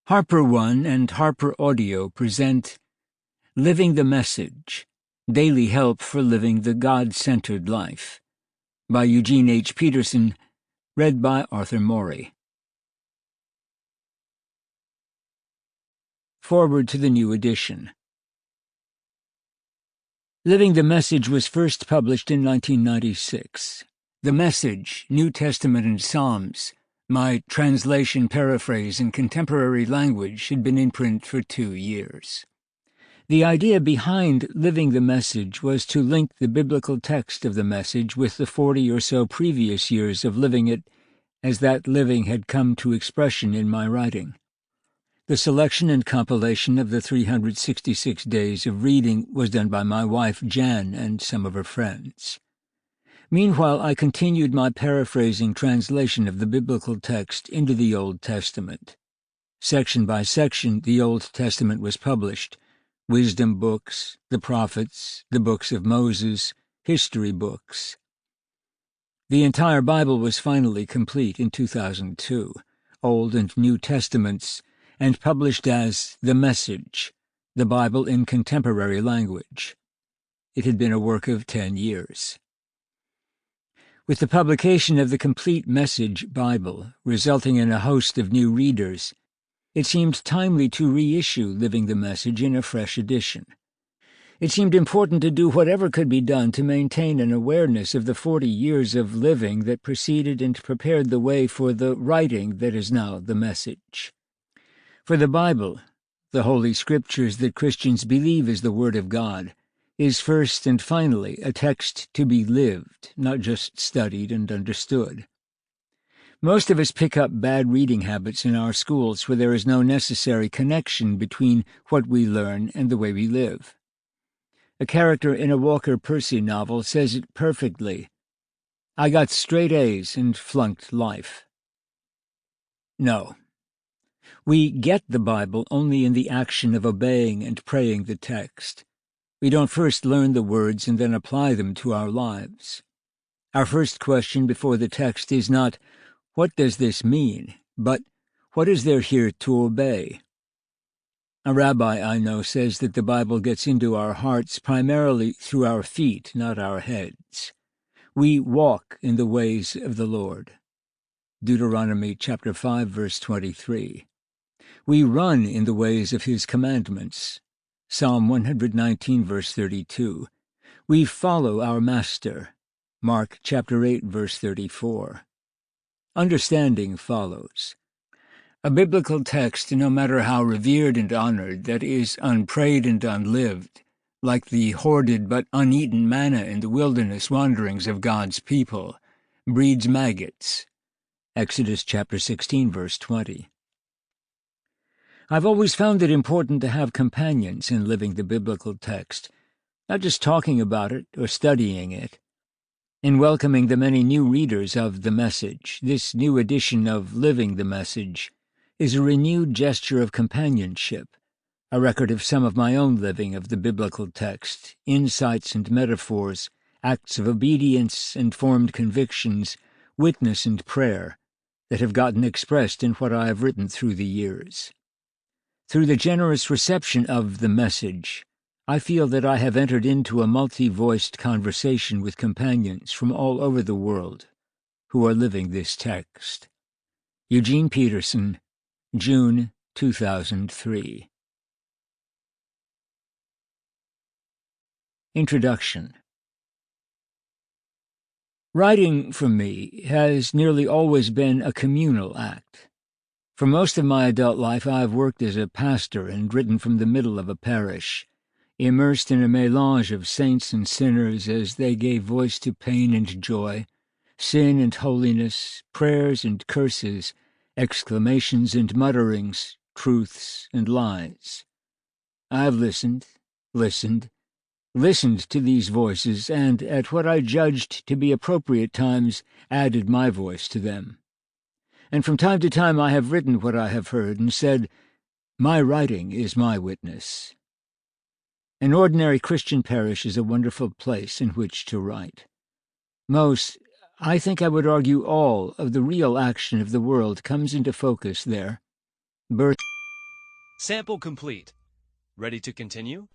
Harper One and Harper Audio present Living the Message, Daily Help for Living the God-Centered Life, by Eugene H. Peterson, read by Arthur Morey. Forward to the new edition. Living the Message was first published in 1996. The Message, New Testament and Psalms, my translation, paraphrase, in contemporary language, had been in print for 2 years. The idea behind Living the Message was to link the biblical text of the message with the 40 or so previous years of living it, as that living had come to expression in my writing. The selection and compilation of the 366 days of reading was done by my wife, Jan, and some of her friends. Meanwhile, I continued my paraphrasing translation of the biblical text into the Old Testament. Section by section, the Old Testament was published: wisdom books, the prophets, the books of Moses, history books. The entire Bible was finally complete in 2002, Old and New Testaments, and published as The Message, the Bible in contemporary language. It had been a work of 10 years. With the publication of the complete Message Bible, resulting in a host of new readers, it seemed timely to reissue Living the Message in a fresh edition. It seemed important to do whatever could be done to maintain an awareness of the 40 years of living that preceded and prepared the way for the writing that is now the Message. For the Bible, the Holy Scriptures that Christians believe is the Word of God, is first and finally a text to be lived, not just studied and understood. Most of us pick up bad reading habits in our schools where there is no necessary connection between what we learn and the way we live. A character in a Walker Percy novel says it perfectly: "I got straight A's and flunked life." No. We get the Bible only in the action of obeying and praying the text. We don't first learn the words and then apply them to our lives. Our first question before the text is not, "What does this mean?" but, "What is there here to obey?" A rabbi I know says that the Bible gets into our hearts primarily through our feet, not our heads. We walk in the ways of the Lord. Deuteronomy chapter 5, verse 23. We run in the ways of his commandments. Psalm 119, verse 32. We follow our Master. Mark chapter 8, verse 34. Understanding follows. A biblical text, no matter how revered and honored, that is unprayed and unlived, like the hoarded but uneaten manna in the wilderness wanderings of God's people, breeds maggots. Exodus chapter 16, verse 20. I've always found it important to have companions in living the biblical text, not just talking about it or studying it. In welcoming the many new readers of The Message, this new edition of Living the Message is a renewed gesture of companionship, a record of some of my own living of the biblical text, insights and metaphors, acts of obedience and formed convictions, witness and prayer, that have gotten expressed in what I have written through the years. Through the generous reception of The Message, I feel that I have entered into a multi-voiced conversation with companions from all over the world who are living this text. Eugene Peterson, June 2003. Introduction. Writing, for me, has nearly always been a communal act. For most of my adult life, I have worked as a pastor and written from the middle of a parish, immersed in a mélange of saints and sinners as they gave voice to pain and joy, sin and holiness, prayers and curses, exclamations and mutterings, truths and lies. I have listened to these voices, and at what I judged to be appropriate times added my voice to them. And from time to time I have written what I have heard and said, "My writing is my witness." An ordinary Christian parish is a wonderful place in which to write. Most, I think I would argue all, of the real action of the world comes into focus there. Birth, Sample complete. Ready to continue?